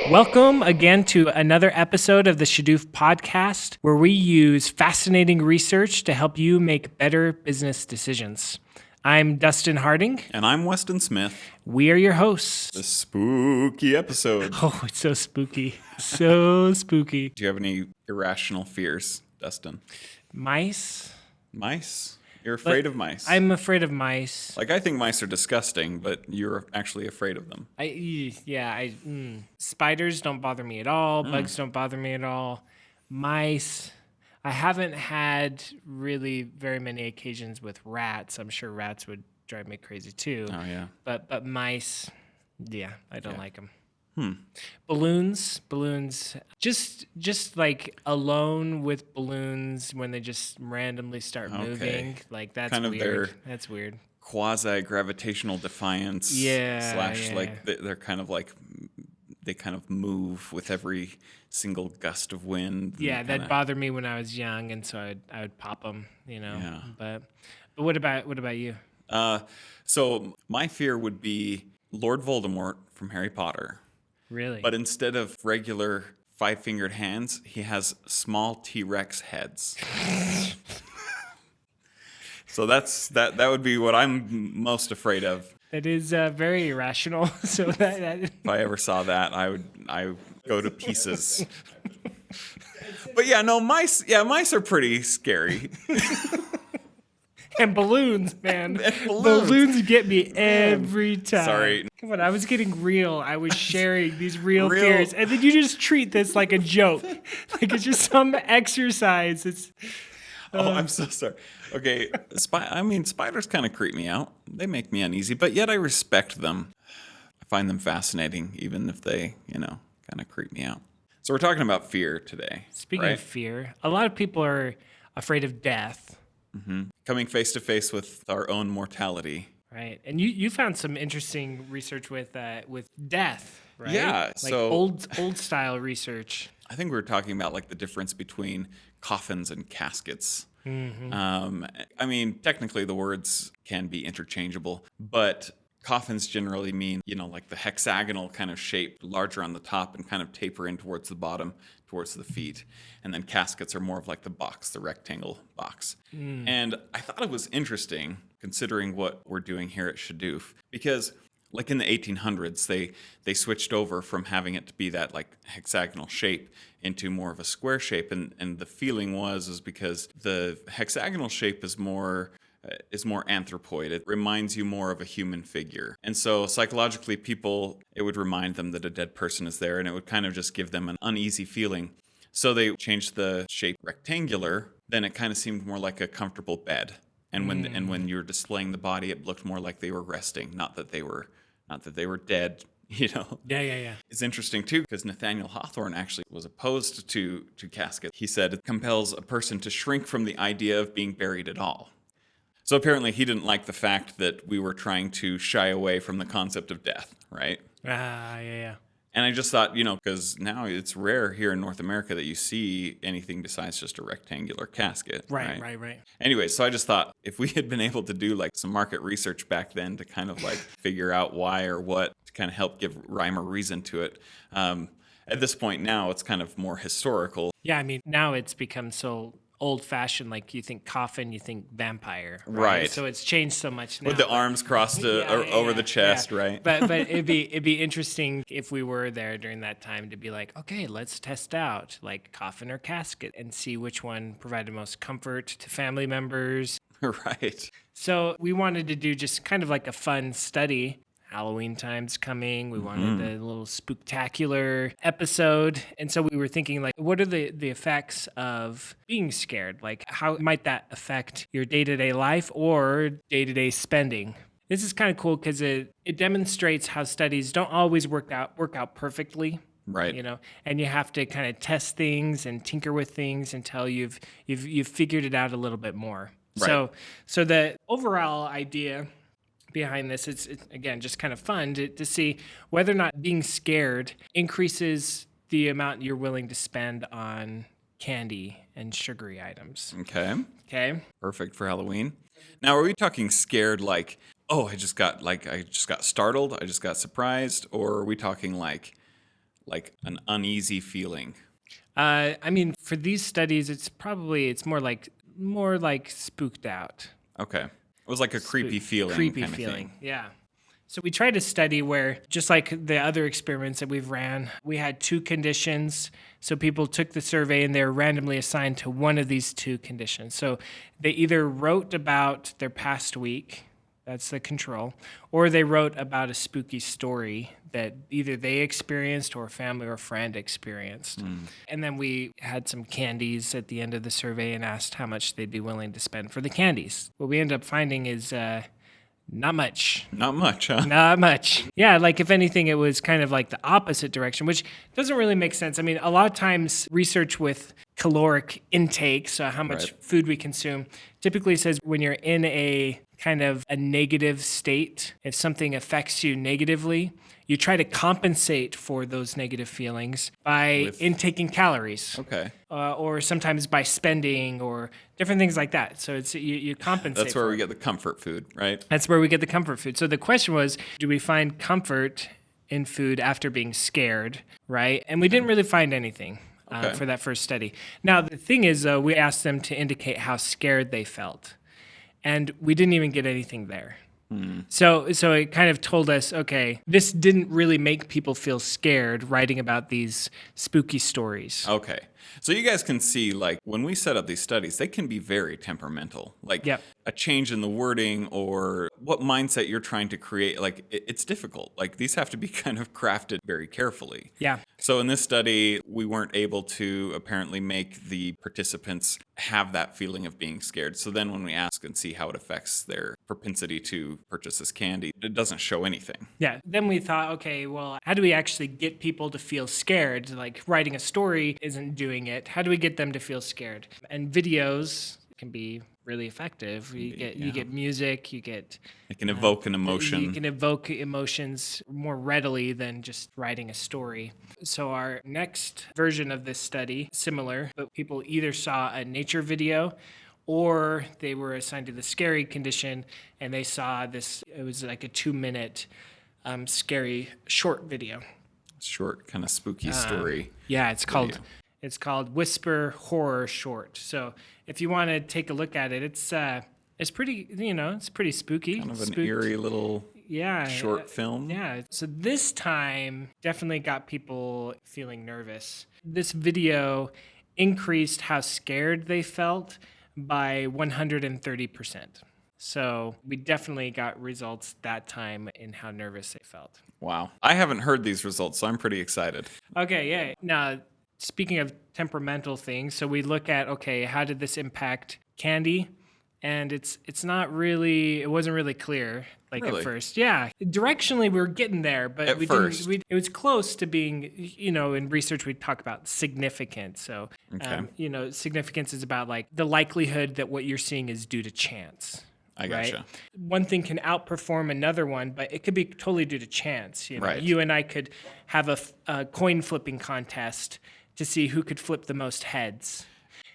Welcome again to another episode of the Shadûf podcast, where we use fascinating research to help you make better business decisions. I'm Dustin Harding. And I'm Weston Smith. We are your hosts. The spooky episode. Oh, it's so spooky. So spooky. Do you have any irrational fears, Dustin? Mice? Mice? You're afraid of mice? I'm afraid of mice. I think mice are disgusting, but you're actually afraid of them. Spiders don't bother me at all. Bugs don't bother me at all. Mice, I haven't had really very many occasions with rats. I'm sure rats would drive me crazy too. Oh, yeah. But mice, yeah, I don't like them. Balloons, just like alone with balloons when they just randomly start moving. Like that's kind of weird. That's weird. Quasi-gravitational defiance. They're kind of like, they kind of move with every single gust of wind. Yeah, that bothered me when I was young, and so I would pop them, Yeah. But what about you? So my fear would be Lord Voldemort from Harry Potter. Really? But instead of regular five-fingered hands, he has small T-Rex heads. So that would be what I'm most afraid of. That is very irrational. So that If I ever saw that, I would go to pieces. But yeah, no, mice are pretty scary. And balloons, man. And balloons. Balloons get me every time. Sorry. Come on, I was getting real. I was sharing these real fears. And then you just treat this like a joke. Like it's just some exercise. I'm so sorry. Okay, spiders kind of creep me out. They make me uneasy, but yet I respect them. I find them fascinating, even if they, kind of creep me out. So we're talking about fear today. Speaking of fear, a lot of people are afraid of death. Mm-hmm. Coming face to face with our own mortality. Right, and you found some interesting research with death, right? Yeah, like old style research. I think we were talking about like the difference between coffins and caskets. Mm-hmm. Technically the words can be interchangeable, but coffins generally mean, like the hexagonal kind of shape, larger on the top and kind of taper in towards the bottom, towards the feet. And then caskets are more of like the box, the rectangle box. And I thought it was interesting considering what we're doing here at Shadûf, because like in the 1800s, they switched over from having it to be that like hexagonal shape into more of a square shape. And the feeling was because the hexagonal shape is more anthropoid. It reminds you more of a human figure. And so psychologically, it would remind them that a dead person is there, and it would kind of just give them an uneasy feeling. So they changed the shape rectangular. Then it kind of seemed more like a comfortable bed. And when you were displaying the body, it looked more like they were resting, not that they were dead. Yeah. It's interesting, too, because Nathaniel Hawthorne actually was opposed to caskets. He said it compels a person to shrink from the idea of being buried at all. So apparently he didn't like the fact that we were trying to shy away from the concept of death, right? Yeah. And I just thought, because now it's rare here in North America that you see anything besides just a rectangular casket. Right. Anyway, so I just thought if we had been able to do like some market research back then to kind of like figure out why or what to kind of help give rhyme or reason to it. At this point now, it's kind of more historical. Yeah, now it's become so old-fashioned, like you think coffin, you think vampire, right? So it's changed so much now. With the arms crossed over the chest, right? But it'd be interesting if we were there during that time to be like, okay, let's test out like coffin or casket and see which one provided most comfort to family members. Right. So we wanted to do just kind of like a fun study. Halloween time's coming. We wanted a little spooktacular episode. And so we were thinking, like, what are the effects of being scared? Like, how might that affect your day-to-day life or day-to-day spending? This is kind of cool because it demonstrates how studies don't always work out perfectly. Right. And you have to kind of test things and tinker with things until you've figured it out a little bit more. Right. So the overall idea behind this, it's again just kind of fun to see whether or not being scared increases the amount you're willing to spend on candy and sugary items. Okay. Perfect for Halloween. Now, are we talking scared like, oh, I just got startled, I just got surprised, or are we talking like like an uneasy feeling? I mean, for these studies, it's more like spooked out. Okay. It was like a creepy feeling Creepy kind of feeling. thing. Yeah. So we tried a study where, just like the other experiments that we've ran, we had two conditions. So people took the survey and they were randomly assigned to one of these two conditions. So they either wrote about their past week, that's the control, or they wrote about a spooky story that either they experienced or a family or friend experienced. And then we had some candies at the end of the survey and asked how much they'd be willing to spend for the candies. What we ended up finding is not much. Not much, huh? Not much. Yeah, like if anything, it was kind of like the opposite direction, which doesn't really make sense. I mean, a lot of times research with caloric intake, so how much Right. food we consume, typically says when you're in a kind of a negative state, if something affects you negatively, you try to compensate for those negative feelings by intaking calories. Okay. Or sometimes by spending or different things like that. So it's you compensate. That's where for we it. get the comfort food, right? That's where we get the comfort food. So the question was, do we find comfort in food after being scared, right? And we didn't really find anything Okay. for that first study. Now, the thing is, though, we asked them to indicate how scared they felt. And we didn't even get anything there. So it kind of told us, okay, this didn't really make people feel scared writing about these spooky stories. Okay. So you guys can see, like, when we set up these studies, they can be very temperamental. Like, Yep. a change in the wording or what mindset you're trying to create, like, it's difficult. Like, these have to be kind of crafted very carefully. Yeah. So in this study, we weren't able to apparently make the participants have that feeling of being scared. So then when we ask and see how it affects their propensity to purchase this candy, it doesn't show anything. Yeah. Then we thought, okay, well, how do we actually get people to feel scared? Like writing a story isn't doing it. How do we get them to feel scared? And videos can be really effective. You get music, you get It can evoke an you emotion. can evoke emotions more readily than just writing a story. So our next version of this study, similar, but people either saw a nature video or they were assigned to the scary condition and they saw this, it was like a 2-minute scary short video. Short, kind of spooky story. Yeah, it's called Video. it's called Whisper Horror Short. So if you want to take a look at it, it's pretty, it's pretty spooky. Kind of an Spooked. eerie little Yeah. short film. Yeah. So this time definitely got people feeling nervous. This video increased how scared they felt by 130%. So we definitely got results that time in how nervous they felt. Wow. I haven't heard these results, so I'm pretty excited. Okay, yeah. Now, speaking of temperamental things, so we look at, okay, how did this impact candy? And it wasn't really clear Really? at first. Yeah. Directionally we were getting there, but At first. it was close to being, in research we talk about significant. So, Okay. significance is about like the likelihood that what you're seeing is due to chance. I Right? gotcha. One thing can outperform another one, but it could be totally due to chance. Right. You and I could have a coin flipping contest to see who could flip the most heads.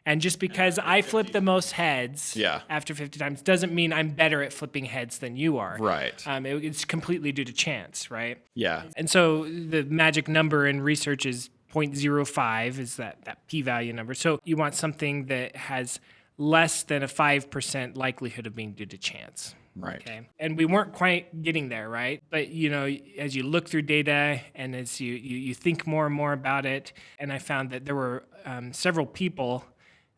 And just because I flip the most heads Yeah. after 50 times doesn't mean I'm better at flipping heads than you are. Right. It's completely due to chance, right? Yeah. And so the magic number in research is 0.05 is that p-value number. So you want something that has less than a 5% likelihood of being due to chance. Right. Okay. And we weren't quite getting there, right? But as you look through data and as you think more and more about it, and I found that there were several people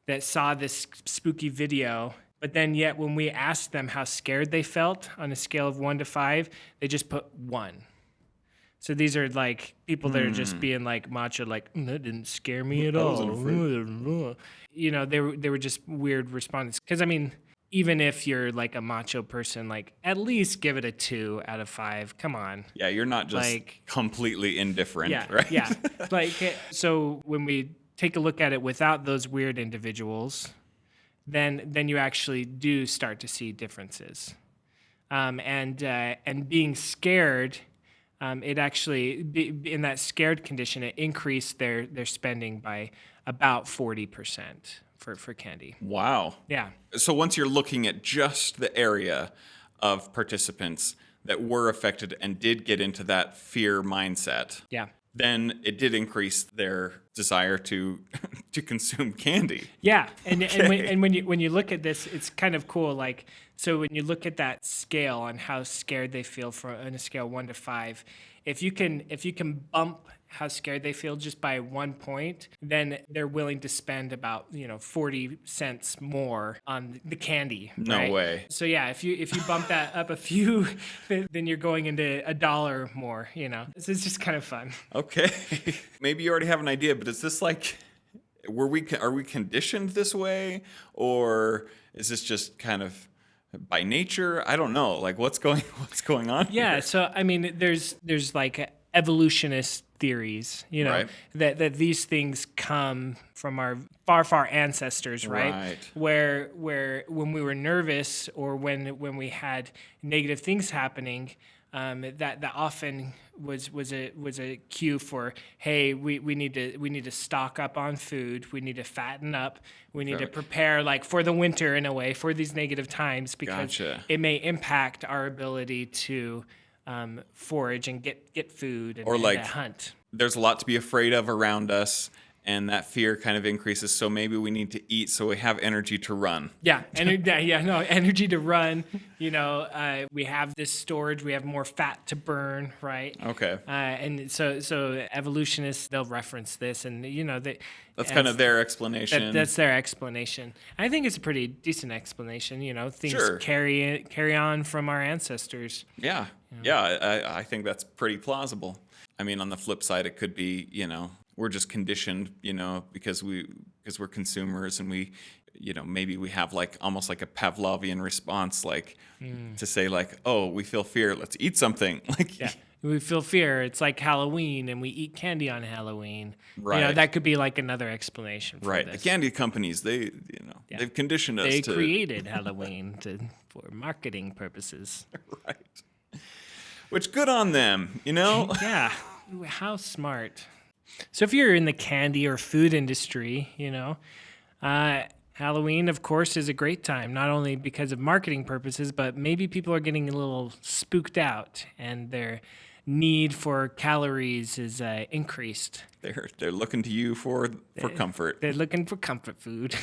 that saw this spooky video, but then yet when we asked them how scared they felt on a scale of 1 to 5, they just put 1. So these are like people that are just being like macho, like, that didn't scare me at all. They were just weird respondents. Because, I mean, even if you're like a macho person, like at least give it a 2 out of 5. Come on. Yeah, you're not just Like- completely indifferent, Yeah. right? Yeah. So when we take a look at it without those weird individuals, then you actually do start to see differences. And being scared, it actually, in that scared condition, it increased their spending by about 40% for candy. Wow. Yeah. So once you're looking at just the area of participants that were affected and did get into that fear mindset, Yeah. then it did increase their desire to to consume candy. Yeah, and when you look at this, it's kind of cool. Like, so when you look at that scale on how scared they feel on a scale 1 to 5, if you can bump how scared they feel just by 1 point, then they're willing to spend about 40 cents more on the candy. No right? way. So yeah, if you bump that up a few, then you're going into $1 more. So it's just kind of fun. Okay. Maybe you already have an idea, but is this like, are we conditioned this way, or is this just kind of by nature? I don't know. Like, what's going on Yeah. here? So I mean, there's like evolutionist theories, Right. that these things come from our far ancestors, right? Right. Where when we were nervous or when we had negative things happening, that often was a cue for, hey, we need to stock up on food, we need to fatten up, we need to prepare like for the winter in a way for these negative times, because Gotcha. it may impact our ability to forage and get food and, Or and like- to hunt. There's a lot to be afraid of around us, and that fear kind of increases. So maybe we need to eat so we have energy to run. Yeah, energy to run. We have this storage. We have more fat to burn, right? Okay. And so evolutionists, they'll reference this, and That's kind of their explanation. that's their explanation. I think it's a pretty decent explanation. Things Sure. carry on from our ancestors. Yeah. I think that's pretty plausible. I mean, on the flip side, it could be, we're just conditioned, because we're consumers, and we, maybe we have like almost like a Pavlovian response, like to say like, oh, we feel fear, let's eat something. Like, Yeah. We feel fear. It's like Halloween, and we eat candy on Halloween. Right. That could be like another explanation for right. this. The candy companies, they've conditioned us They to. created Halloween for marketing purposes. Right. Which, good on them, Yeah. How smart. So if you're in the candy or food industry, Halloween, of course, is a great time, not only because of marketing purposes, but maybe people are getting a little spooked out and their need for calories is increased. They're looking to you for comfort. They're looking for comfort food.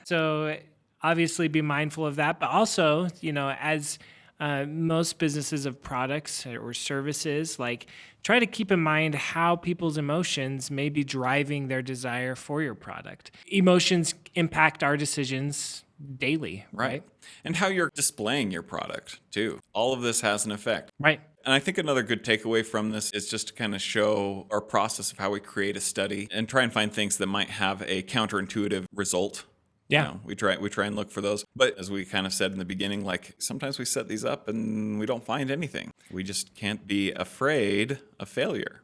So obviously be mindful of that. But also, as most businesses of products or services, like, try to keep in mind how people's emotions may be driving their desire for your product. Emotions impact our decisions daily, right? And how you're displaying your product, too. All of this has an effect. Right. And I think another good takeaway from this is just to kind of show our process of how we create a study and try and find things that might have a counterintuitive result. Yeah. We try and look for those. But as we kind of said in the beginning, like, sometimes we set these up and we don't find anything. We just can't be afraid of failure.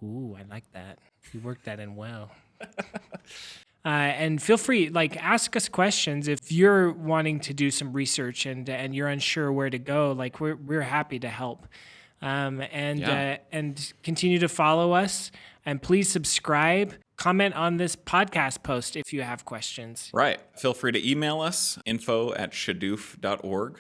Ooh, I like that. You worked that in well. And feel free, like, ask us questions if you're wanting to do some research and you're unsure where to go. Like, we're happy to help. And continue to follow us, and please subscribe. Comment on this podcast post if you have questions. Right. Feel free to email us, info@shadûf.org.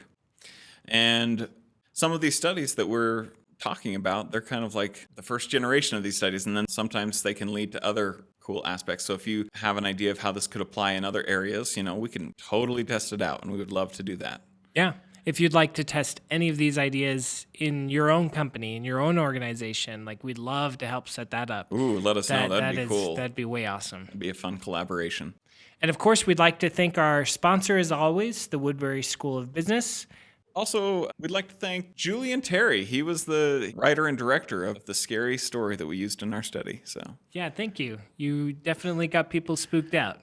And some of these studies that we're talking about, they're kind of like the first generation of these studies, and then sometimes they can lead to other cool aspects. So if you have an idea of how this could apply in other areas, we can totally test it out, and we would love to do that. Yeah. If you'd like to test any of these ideas in your own company, in your own organization, like, we'd love to help set that up. Ooh, let us know. That'd be cool. That'd be way awesome. It'd be a fun collaboration. And of course, we'd like to thank our sponsor, as always, the Woodbury School of Business. Also, we'd like to thank Julian Terry. He was the writer and director of the scary story that we used in our study. So Yeah, thank you. You definitely got people spooked out,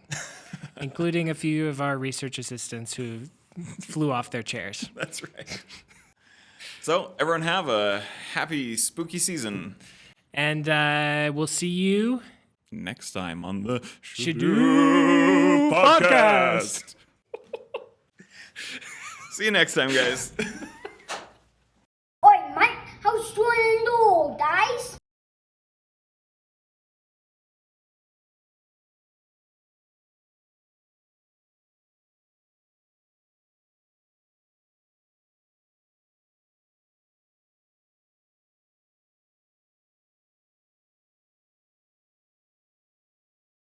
including a few of our research assistants who flew off their chairs. that's right. So everyone have a happy spooky season. And we'll see you Next time on the Shadûf podcast. See you next time, guys.